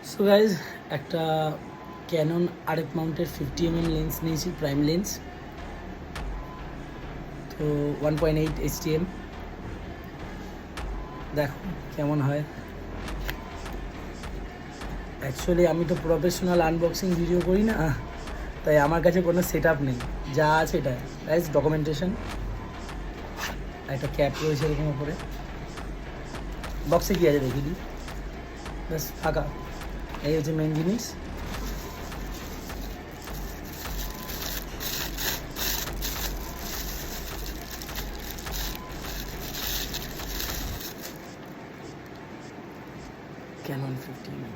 So guys, একটা Canon RF মাউন্টের 50mm lens নিয়েছি, prime lens. তো 1.8 HTM, দেখো কেমন হয়। অ্যাকচুয়ালি আমি তো প্রফেশনাল আনবক্সিং ভিডিও করি না, তাই আমার কাছে কোনো সেট আপ নেই, যা আছে এটা গাইজ ডকুমেন্টেশন। একটা ক্যাপ রয়েছে এরকম উপরে। বক্সে কী আছে দেখি দিই, ব্যাস ফাঁকা। এই হচ্ছে মেন জিনিস। Canon 50mm।